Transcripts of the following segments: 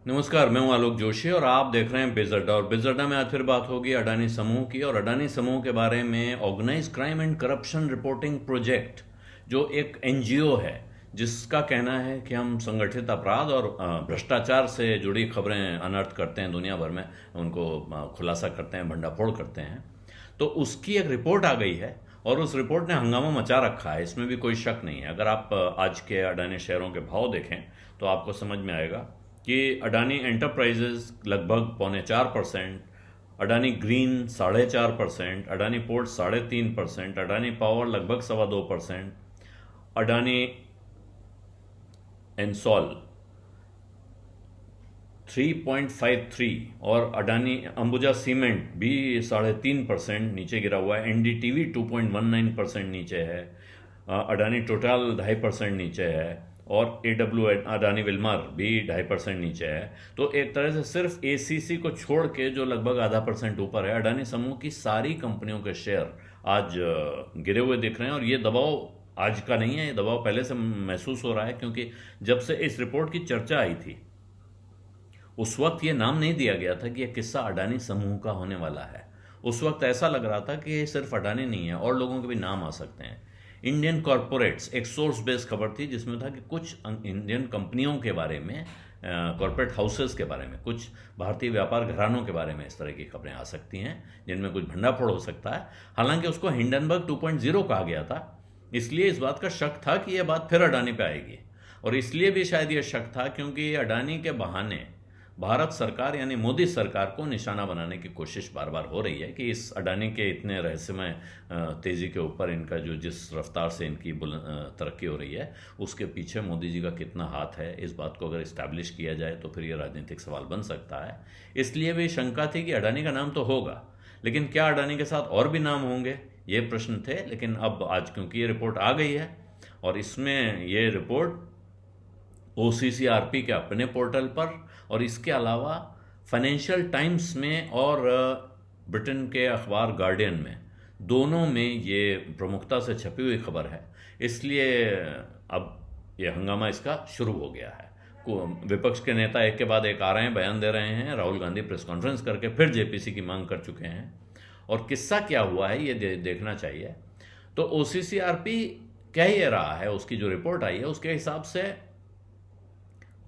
नमस्कार, मैं हूं आलोक जोशी और आप देख रहे हैं बिजर्डा। और बिजर्डा में आज फिर बात होगी अडानी समूह की। और अडानी समूह के बारे में organise crime and corruption reporting project, जो एक एनजीओ है जिसका कहना है कि हम संगठित अपराध और भ्रष्टाचार से जुड़ी खबरें अनर्थ करते हैं, दुनिया भर में उनको खुलासा करते हैं, भंडाफोड़ करते हैं। तो उसकी एक रिपोर्ट आ गई है और उस रिपोर्ट ने हंगामा मचा रखा है, इसमें भी कोई शक नहीं है। अगर आप आज के अडानी शेयरों के भाव देखें तो आपको समझ में आएगा कि अडानी एंटरप्राइजेज लगभग 3.25%, Adani green 4.5%, Adani port 3.5%, Adani power लगभग 2.25%, अडानी एनसॉल 3.53 और अडानी अंबुजा सीमेंट भी 3.5% नीचे गिरा हुआ है। एनडीटीवी 2.19% नीचे है। अडानी टोटल 2.5% नीचे है और एडब्ल्यू अडानी विल्मर भी 2.5% नीचे है। तो एक तरह से सिर्फ एसीसी को छोड़ के जो लगभग 0.5% ऊपर है, अडानी समूह की सारी कंपनियों के शेयर आज गिरे हुए दिख रहे हैं। और ये दबाव आज का नहीं है, ये दबाव पहले से महसूस हो रहा है, क्योंकि जब से इस रिपोर्ट की चर्चा आई थी उस वक्त ये नाम नहीं दिया गया था कि यह किस्सा अडानी समूह का होने वाला है। उस वक्त ऐसा लग रहा था कि ये सिर्फ अडानी नहीं है, और लोगों के भी नाम आ सकते हैं। इंडियन कॉरपोरेट्स एक सोर्स बेस्ड खबर थी जिसमें था कि कुछ इंडियन कंपनियों के बारे में, कॉरपोरेट हाउसेस के बारे में, कुछ भारतीय व्यापार घरानों के बारे में इस तरह की खबरें आ सकती हैं जिनमें कुछ भंडाफोड़ हो सकता है। हालांकि उसको हिंडनबर्ग 2.0 कहा गया था, इसलिए इस बात का शक था कि यह बात फिर अडानी पे आएगी। और इसलिए भी शायद यह शक था क्योंकि अडानी के बहाने भारत सरकार यानी मोदी सरकार को निशाना बनाने की कोशिश बार बार हो रही है कि इस अडानी के इतने रहस्यमय तेजी के ऊपर, इनका जो जिस रफ्तार से इनकी तरक्की हो रही है, उसके पीछे मोदी जी का कितना हाथ है। इस बात को अगर इस्टेब्लिश किया जाए तो फिर ये राजनीतिक सवाल बन सकता है। इसलिए भी शंका थी कि अडानी का नाम तो होगा, लेकिन क्या अडानी के साथ और भी नाम होंगे, ये प्रश्न थे। लेकिन अब आज क्योंकि ये रिपोर्ट आ गई है और इसमें ये रिपोर्ट ओसीसीआरपी के अपने पोर्टल पर और इसके अलावा फाइनेंशियल टाइम्स में और ब्रिटेन के अखबार गार्डियन में, दोनों में ये प्रमुखता से छपी हुई खबर है, इसलिए अब ये हंगामा इसका शुरू हो गया है। विपक्ष के नेता एक के बाद एक आ रहे हैं, बयान दे रहे हैं। राहुल गांधी प्रेस कॉन्फ्रेंस करके फिर जेपीसी की मांग कर चुके हैं और किस्सा क्या हुआ है ये देखना चाहिए। तो ओसीसीआरपी कह ये रहा है, उसकी जो रिपोर्ट आई है उसके हिसाब से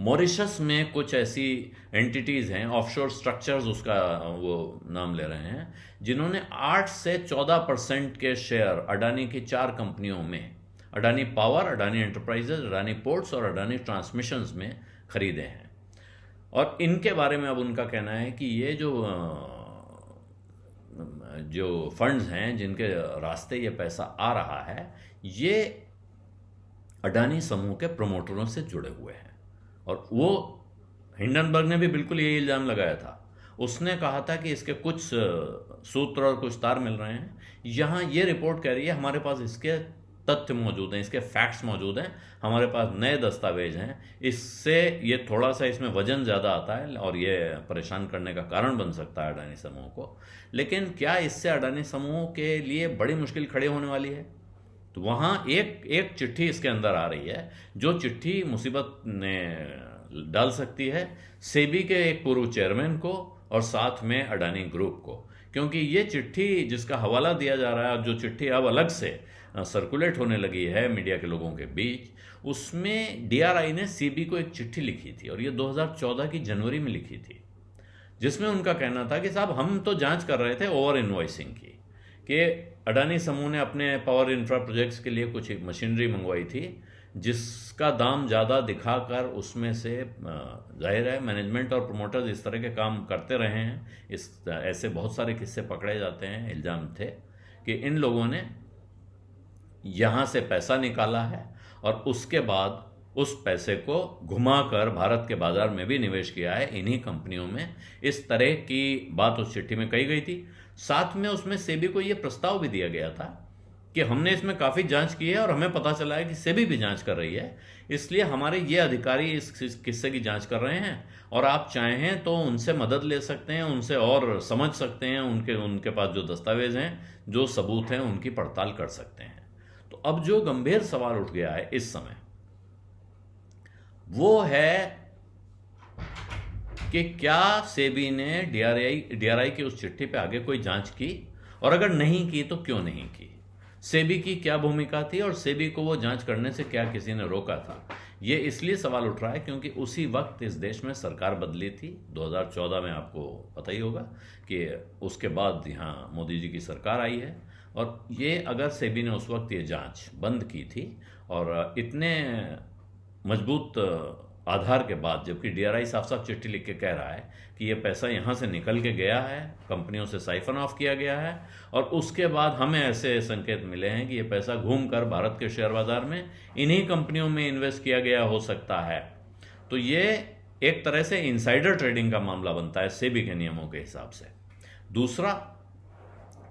मॉरिशस में कुछ ऐसी एंटिटीज़ हैं, ऑफशोर स्ट्रक्चर्स उसका वो नाम ले रहे हैं, जिन्होंने 8 से 14% के शेयर अडानी की 4 कंपनियों में, Adani power, Adani enterprises, Adani ports और अडानी ट्रांसमिशंस में खरीदे हैं। और इनके बारे में अब उनका कहना है कि ये जो फंड्स हैं जिनके रास्ते ये पैसा आ रहा है, ये अडानी समूह के प्रमोटरों से जुड़े हुए हैं। और वो हिंडनबर्ग ने भी बिल्कुल ये इल्ज़ाम लगाया था। उसने कहा था कि इसके कुछ सूत्र और कुछ तार मिल रहे हैं। यहाँ ये रिपोर्ट कह रही है हमारे पास इसके तथ्य मौजूद हैं, इसके फैक्ट्स मौजूद हैं, हमारे पास नए दस्तावेज हैं। इससे ये थोड़ा सा इसमें वजन ज़्यादा आता है और ये परेशान करने का कारण बन सकता है अडानी समूह को। लेकिन क्या इससे अडानी समूह के लिए बड़ी मुश्किल खड़ी होने वाली है? तो वहाँ एक एक चिट्ठी इसके अंदर आ रही है, जो चिट्ठी मुसीबत ने डाल सकती है सेबी के एक पूर्व चेयरमैन को और साथ में अडानी ग्रुप को। क्योंकि ये चिट्ठी जिसका हवाला दिया जा रहा है, जो चिट्ठी अब अलग से सर्कुलेट होने लगी है मीडिया के लोगों के बीच, उसमें डीआरआई ने सीबी को एक चिट्ठी लिखी थी और ये 2014 की जनवरी में लिखी थी, जिसमें उनका कहना था कि साहब हम तो जांच कर रहे थे ओवर इन्वॉइसिंग की, कि अडानी समूह ने अपने पावर इंफ्रा प्रोजेक्ट्स के लिए कुछ मशीनरी मंगवाई थी जिसका दाम ज़्यादा दिखाकर उसमें से, जाहिर है मैनेजमेंट और प्रोमोटर्स इस तरह के काम करते रहे हैं, ऐसे बहुत सारे किस्से पकड़े जाते हैं। इल्ज़ाम थे कि इन लोगों ने यहाँ से पैसा निकाला है और उसके बाद उस पैसे को घुमाकर भारत के बाजार में भी निवेश किया है इन्हीं कंपनियों में। इस तरह की बात उस चिट्ठी में कही गई थी। साथ में उसमें सेबी को ये प्रस्ताव भी दिया गया था कि हमने इसमें काफ़ी जांच की है और हमें पता चला है कि सेबी भी जांच कर रही है, इसलिए हमारे ये अधिकारी इस किस्से की जांच कर रहे हैं और आप चाहें तो उनसे मदद ले सकते हैं, उनसे और समझ सकते हैं, उनके पास जो दस्तावेज हैं, जो सबूत हैं, उनकी पड़ताल कर सकते हैं। तो अब जो गंभीर सवाल उठ गया है इस समय, वो है कि क्या सेबी ने डीआरआई की उस चिट्ठी पे आगे कोई जांच की, और अगर नहीं की तो क्यों नहीं की। सेबी की क्या भूमिका थी और सेबी को वो जांच करने से क्या किसी ने रोका था। ये इसलिए सवाल उठ रहा है क्योंकि उसी वक्त इस देश में सरकार बदली थी 2014 में, आपको पता ही होगा कि उसके बाद यहाँ मोदी जी की सरकार आई है। और ये अगर सेबी ने उस वक्त ये जांच बंद की थी और इतने मजबूत आधार के बाद, जबकि डीआरआई साफ साफ चिट्ठी लिख के कह रहा है कि ये पैसा यहाँ से निकल के गया है, कंपनियों से साइफन ऑफ किया गया है, और उसके बाद हमें ऐसे संकेत मिले हैं कि ये पैसा घूमकर भारत के शेयर बाजार में इन्हीं कंपनियों में इन्वेस्ट किया गया हो सकता है। तो ये एक तरह से इनसाइडर ट्रेडिंग का मामला बनता है सेबी के नियमों के हिसाब से। दूसरा,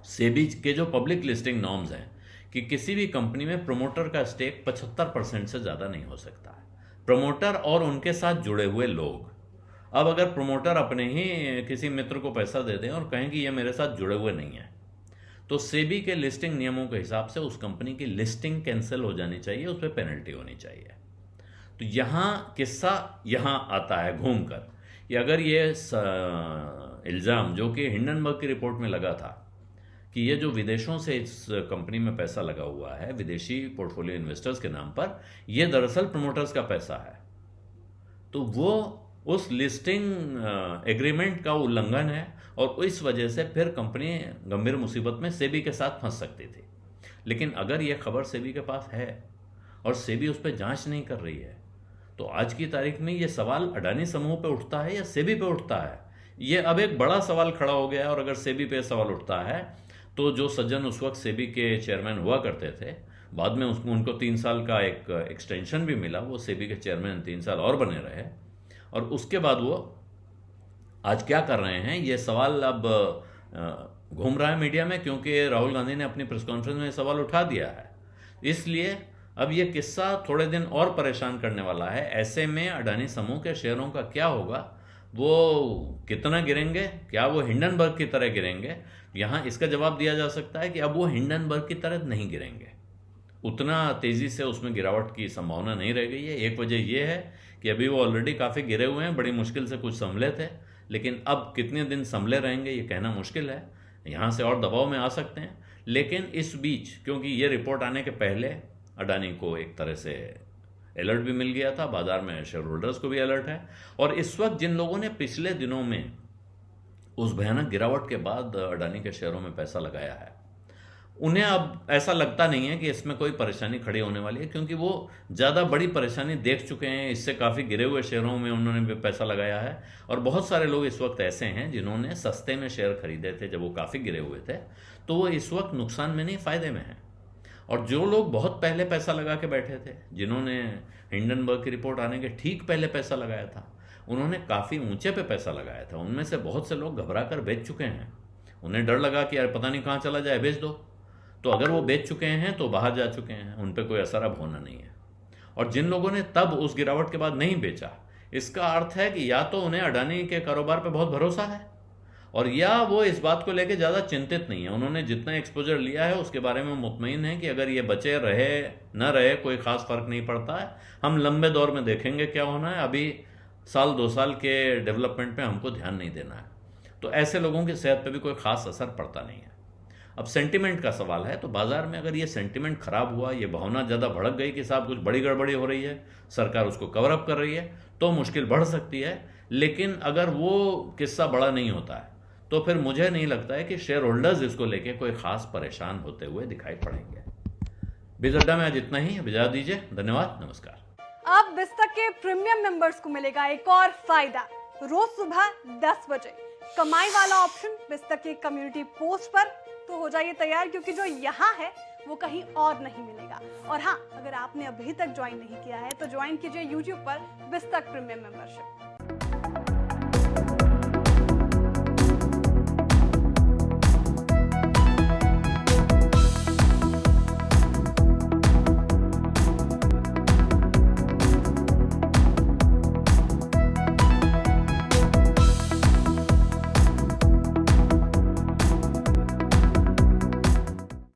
सेबी के जो पब्लिक लिस्टिंग नॉर्म्स हैं कि किसी भी कंपनी में प्रमोटर का स्टेक 75% से ज़्यादा नहीं हो सकता है। प्रमोटर और उनके साथ जुड़े हुए लोग, अब अगर प्रमोटर अपने ही किसी मित्र को पैसा दे दें और कहें कि ये मेरे साथ जुड़े हुए नहीं है, तो सेबी के लिस्टिंग नियमों के हिसाब से उस कंपनी की लिस्टिंग कैंसिल हो जानी चाहिए, उस पर पेनल्टी होनी चाहिए। तो यहाँ किस्सा यहाँ आता है घूमकर कि अगर ये इल्ज़ाम जो कि हिंडनबर्ग की रिपोर्ट में लगा था कि ये जो विदेशों से इस कंपनी में पैसा लगा हुआ है विदेशी पोर्टफोलियो इन्वेस्टर्स के नाम पर, ये दरअसल प्रमोटर्स का पैसा है, तो वो उस लिस्टिंग एग्रीमेंट का उल्लंघन है और इस वजह से फिर कंपनी गंभीर मुसीबत में सेबी के साथ फंस सकती थी। लेकिन अगर ये खबर सेबी के पास है और सेबी उस पर जांच नहीं कर रही है, तो आज की तारीख में ये सवाल अडानी समूह पे उठता है या सेबी पे उठता है, ये अब एक बड़ा सवाल खड़ा हो गया है। और अगर सेबी पे सवाल उठता है तो जो सज्जन उस वक्त सेबी के चेयरमैन हुआ करते थे, बाद में उनको 3 साल का एक एक्सटेंशन भी मिला, वो सेबी के चेयरमैन 3 साल और बने रहे, और उसके बाद वो आज क्या कर रहे हैं, ये सवाल अब घूम रहा है मीडिया में, क्योंकि राहुल गांधी ने अपनी प्रेस कॉन्फ्रेंस में सवाल उठा दिया है। इसलिए अब ये किस्सा थोड़े दिन और परेशान करने वाला है। ऐसे में अडानी समूह के शेयरों का क्या होगा, वो कितना गिरेंगे, क्या वो हिंडनबर्ग की तरह गिरेंगे? यहाँ इसका जवाब दिया जा सकता है कि अब वो हिंडनबर्ग की तरह नहीं गिरेंगे, उतना तेज़ी से उसमें गिरावट की संभावना नहीं रह गई है। एक वजह यह है कि अभी वो ऑलरेडी काफ़ी गिरे हुए हैं, बड़ी मुश्किल से कुछ संभले थे, लेकिन अब कितने दिन संभले रहेंगे ये कहना मुश्किल है, यहाँ से और दबाव में आ सकते हैं। लेकिन इस बीच, क्योंकि ये रिपोर्ट आने के पहले अडानी को एक तरह से अलर्ट भी मिल गया था, बाजार में शेयर होल्डर्स को भी अलर्ट है, और इस वक्त जिन लोगों ने पिछले दिनों में उस भयानक गिरावट के बाद अडानी के शेयरों में पैसा लगाया है, उन्हें अब ऐसा लगता नहीं है कि इसमें कोई परेशानी खड़ी होने वाली है, क्योंकि वो ज़्यादा बड़ी परेशानी देख चुके हैं। इससे काफ़ी गिरे हुए शेयरों में उन्होंने भी पैसा लगाया है, और बहुत सारे लोग इस वक्त ऐसे हैं जिन्होंने सस्ते में शेयर खरीदे थे जब वो काफ़ी गिरे हुए थे, तो वो इस वक्त नुकसान में नहीं, फ़ायदे में हैं। और जो लोग बहुत पहले पैसा लगा के बैठे थे, जिन्होंने हिंडनबर्ग की रिपोर्ट आने के ठीक पहले पैसा लगाया था, उन्होंने काफ़ी ऊंचे पे पैसा लगाया था। उनमें से बहुत से लोग घबरा कर बेच चुके हैं, उन्हें डर लगा कि यार पता नहीं कहाँ चला जाए, बेच दो। तो अगर वो बेच चुके हैं तो बाहर जा चुके हैं, उन पर कोई असर अब होना नहीं है। और जिन लोगों ने तब उस गिरावट के बाद नहीं बेचा, इसका अर्थ है कि या तो उन्हें अडानी के कारोबार पर बहुत भरोसा है, और या वो इस बात को लेकर ज़्यादा चिंतित नहीं है। उन्होंने जितना एक्सपोजर लिया है उसके बारे में मुतमईन है कि अगर ये बचे रहे न रहे कोई ख़ास फ़र्क नहीं पड़ता है, हम लंबे दौर में देखेंगे क्या होना है, अभी साल 2 साल के डेवलपमेंट पे हमको ध्यान नहीं देना है। तो ऐसे लोगों की सेहत पे भी कोई ख़ास असर पड़ता नहीं है। अब सेंटिमेंट का सवाल है, तो बाज़ार में अगर ये सेंटिमेंट ख़राब हुआ, ये भावना ज़्यादा भड़क गई कि साहब कुछ बड़ी गड़बड़ी हो रही है, सरकार उसको कवर अप कर रही है, तो मुश्किल बढ़ सकती है। लेकिन अगर वो किस्सा बड़ा नहीं होता है तो फिर मुझे नहीं लगता है कि शेयर होल्डर्स इसको लेके कोई खास परेशान होते हुए दिखाई पड़ेंगे। बीज अड्डा में आज इतना ही, अब इजाज़त दीजिए, धन्यवाद, नमस्कार। अब बिस्तक के प्रीमियम मेंबर्स को मिलेगा एक और फायदा, रोज सुबह 10 बजे कमाई वाला ऑप्शन बिस्तक के कम्युनिटी पोस्ट पर। तो हो जाइए तैयार, क्योंकि जो यहाँ है वो कहीं और नहीं मिलेगा। और हाँ, अगर आपने अभी तक ज्वाइन नहीं किया है तो ज्वाइन कीजिए YouTube पर बिस्तक प्रीमियम मेंबरशिप।